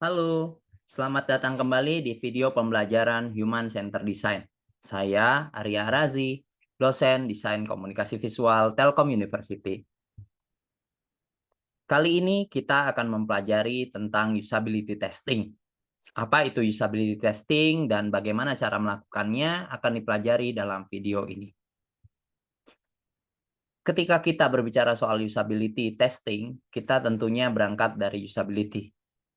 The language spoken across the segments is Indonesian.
Halo, selamat datang kembali di video pembelajaran Human Centered Design. Saya Arya Arazi, dosen Desain Komunikasi Visual Telkom University. Kali ini kita akan mempelajari tentang usability testing. Apa itu usability testing dan bagaimana cara melakukannya akan dipelajari dalam video ini. Ketika kita berbicara soal usability testing, kita tentunya berangkat dari usability.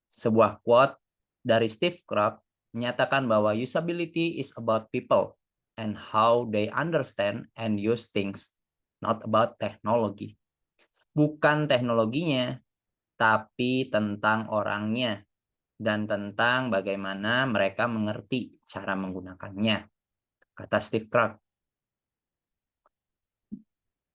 Sebuah quote dari Steve Krug menyatakan bahwa usability is about people and how they understand and use things, not about technology. Bukan teknologinya, tapi tentang orangnya dan tentang bagaimana mereka mengerti cara menggunakannya, kata Steve Krug.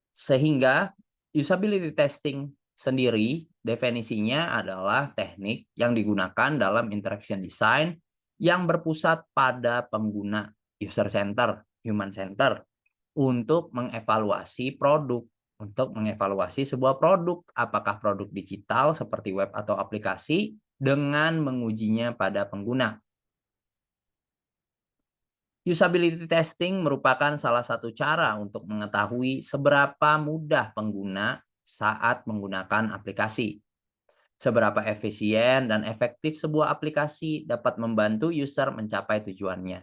Sehingga usability testing sendiri definisinya adalah teknik yang digunakan dalam interaction design yang berpusat pada pengguna, user center, human center, untuk mengevaluasi produk, untuk mengevaluasi sebuah produk, apakah produk digital seperti web atau aplikasi, dengan mengujinya pada pengguna. Usability testing merupakan salah satu cara untuk mengetahui seberapa mudah pengguna saat menggunakan aplikasi. Seberapa efisien dan efektif sebuah aplikasi dapat membantu user mencapai tujuannya,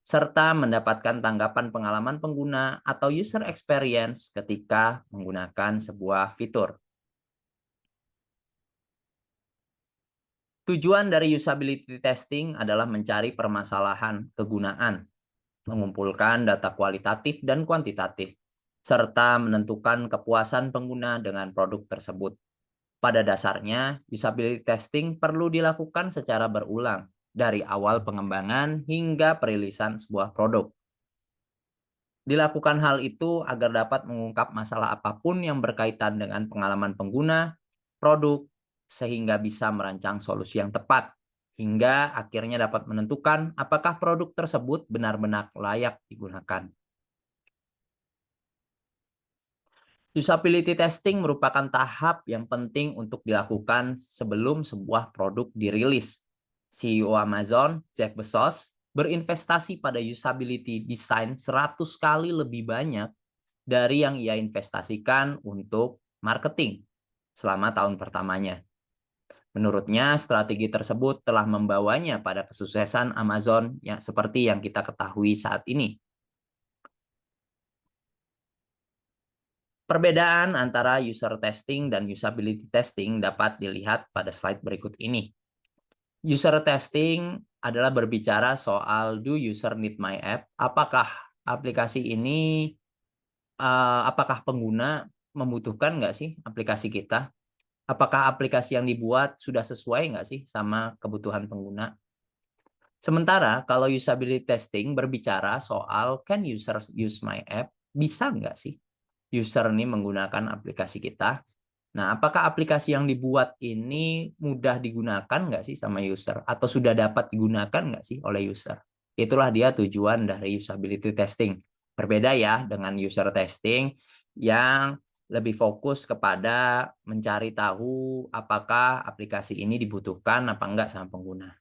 serta mendapatkan tanggapan pengalaman pengguna atau user experience ketika menggunakan sebuah fitur. Tujuan dari usability testing adalah mencari permasalahan kegunaan, mengumpulkan data kualitatif dan kuantitatif, serta menentukan kepuasan pengguna dengan produk tersebut. Pada dasarnya, usability testing perlu dilakukan secara berulang, dari awal pengembangan hingga perilisan sebuah produk. Dilakukan hal itu agar dapat mengungkap masalah apapun yang berkaitan dengan pengalaman pengguna, produk, sehingga bisa merancang solusi yang tepat, hingga akhirnya dapat menentukan apakah produk tersebut benar-benar layak digunakan. Usability testing merupakan tahap yang penting untuk dilakukan sebelum sebuah produk dirilis. CEO Amazon, Jeff Bezos, berinvestasi pada usability design 100 kali lebih banyak dari yang ia investasikan untuk marketing selama tahun pertamanya. Menurutnya, strategi tersebut telah membawanya pada kesuksesan Amazon yang seperti yang kita ketahui saat ini. Perbedaan antara user testing dan usability testing dapat dilihat pada slide berikut ini. User testing adalah berbicara soal do user need my app? Apakah aplikasi ini, apakah pengguna membutuhkan nggak sih aplikasi kita? Apakah aplikasi yang dibuat sudah sesuai nggak sih sama kebutuhan pengguna? Sementara kalau usability testing berbicara soal can users use my app? Bisa nggak sih user ini menggunakan aplikasi kita? Nah, apakah aplikasi yang dibuat ini mudah digunakan nggak sih sama user? Atau sudah dapat digunakan nggak sih oleh user? Itulah dia tujuan dari usability testing. Berbeda ya dengan user testing yang lebih fokus kepada mencari tahu apakah aplikasi ini dibutuhkan apa enggak sama pengguna.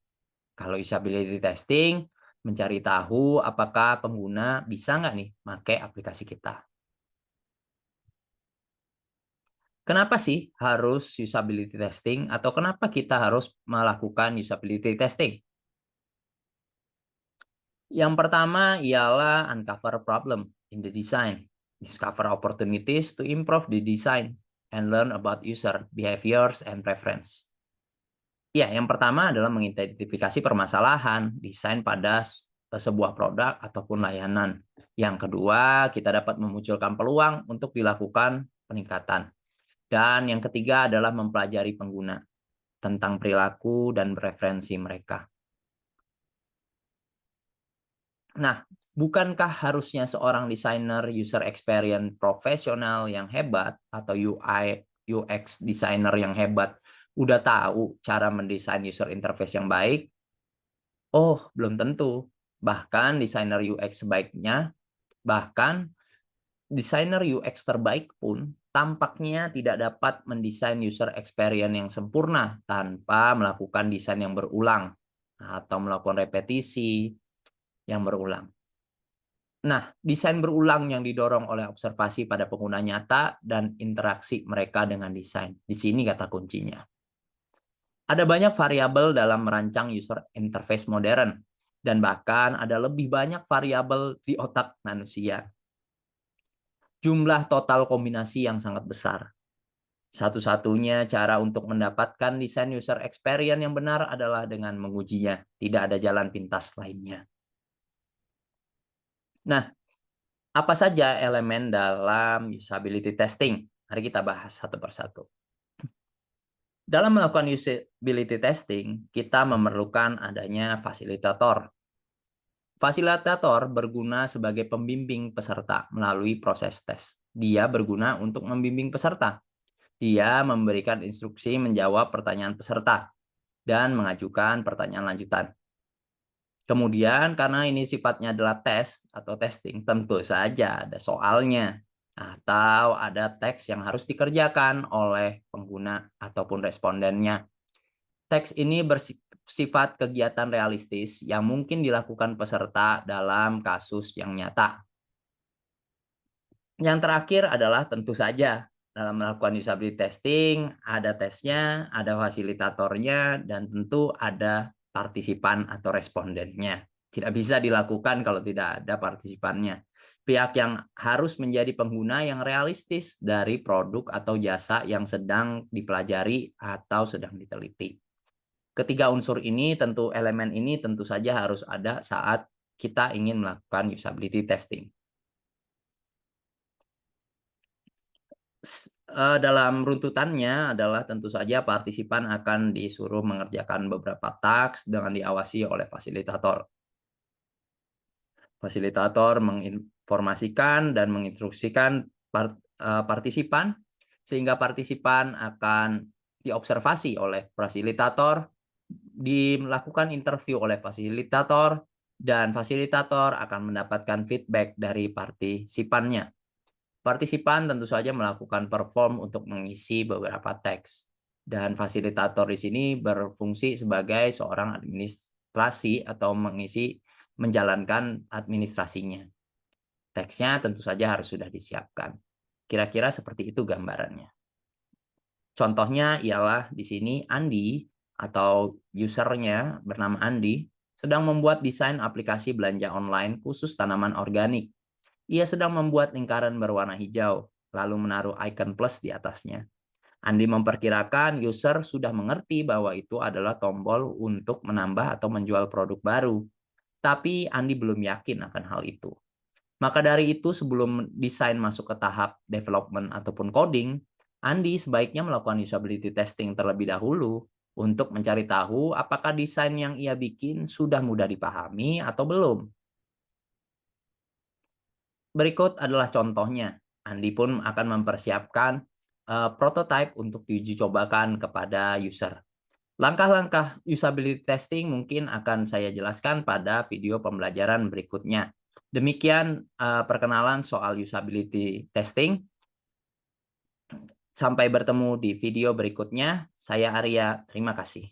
Kalau usability testing, mencari tahu apakah pengguna bisa nggak nih pakai aplikasi kita. Kenapa sih harus usability testing atau kenapa kita harus melakukan usability testing? Yang pertama ialah uncover problem in the design, discover opportunities to improve the design, and learn about user behaviors and preference. Ya, yang pertama adalah mengidentifikasi permasalahan desain pada sebuah produk ataupun layanan. Yang kedua, kita dapat memunculkan peluang untuk dilakukan peningkatan. Dan yang ketiga adalah mempelajari pengguna tentang perilaku dan preferensi mereka. Nah, bukankah harusnya seorang desainer user experience profesional yang hebat atau UI UX designer yang hebat udah tahu cara mendesain user interface yang baik? Oh, belum tentu. Bahkan desainer UX sebaiknya bahkan Desainer UX terbaik pun tampaknya tidak dapat mendesain user experience yang sempurna tanpa melakukan desain yang berulang atau melakukan repetisi yang berulang. Nah, desain berulang yang didorong oleh observasi pada pengguna nyata dan interaksi mereka dengan desain. Di sini kata kuncinya. Ada banyak variabel dalam merancang user interface modern, dan bahkan ada lebih banyak variabel di otak manusia. Jumlah total kombinasi yang sangat besar. Satu-satunya cara untuk mendapatkan desain user experience yang benar adalah dengan mengujinya. Tidak ada jalan pintas lainnya. Nah, apa saja elemen dalam usability testing? Mari kita bahas satu persatu. Dalam melakukan usability testing, kita memerlukan adanya fasilitator. Fasilitator berguna sebagai pembimbing peserta melalui proses tes. Dia berguna untuk membimbing peserta. Dia memberikan instruksi menjawab pertanyaan peserta dan mengajukan pertanyaan lanjutan. Kemudian karena ini sifatnya adalah tes atau testing, tentu saja ada soalnya atau ada teks yang harus dikerjakan oleh pengguna ataupun respondennya. Teks ini bersifat kegiatan realistis yang mungkin dilakukan peserta dalam kasus yang nyata. Yang terakhir adalah tentu saja dalam melakukan usability testing, ada tesnya, ada fasilitatornya, dan tentu ada partisipan atau respondennya. Tidak bisa dilakukan kalau tidak ada partisipannya. Pihak yang harus menjadi pengguna yang realistis dari produk atau jasa yang sedang dipelajari atau sedang diteliti. Ketiga unsur ini, elemen ini tentu saja harus ada saat kita ingin melakukan usability testing. Dalam runtutannya adalah tentu saja partisipan akan disuruh mengerjakan beberapa task dengan diawasi oleh fasilitator. Fasilitator menginformasikan dan menginstruksikan partisipan sehingga partisipan akan diobservasi oleh fasilitator, dilakukan interview oleh fasilitator, dan fasilitator akan mendapatkan feedback dari partisipannya. Partisipan tentu saja melakukan perform untuk mengisi beberapa teks. Dan fasilitator di sini berfungsi sebagai seorang administrasi atau menjalankan administrasinya. Teksnya tentu saja harus sudah disiapkan. Kira-kira seperti itu gambarannya. Contohnya ialah di sini Andi atau usernya bernama Andi sedang membuat desain aplikasi belanja online khusus tanaman organik. Ia sedang membuat lingkaran berwarna hijau, lalu menaruh icon plus di atasnya. Andi memperkirakan user sudah mengerti bahwa itu adalah tombol untuk menambah atau menjual produk baru. Tapi Andi belum yakin akan hal itu. Maka dari itu sebelum desain masuk ke tahap development ataupun coding, Andi sebaiknya melakukan usability testing terlebih dahulu untuk mencari tahu apakah desain yang ia bikin sudah mudah dipahami atau belum. Berikut adalah contohnya. Andi pun akan mempersiapkan prototype untuk diuji cobakan kepada user. Langkah-langkah usability testing mungkin akan saya jelaskan pada video pembelajaran berikutnya. Demikian perkenalan soal usability testing. Sampai bertemu di video berikutnya. Saya Arya, terima kasih.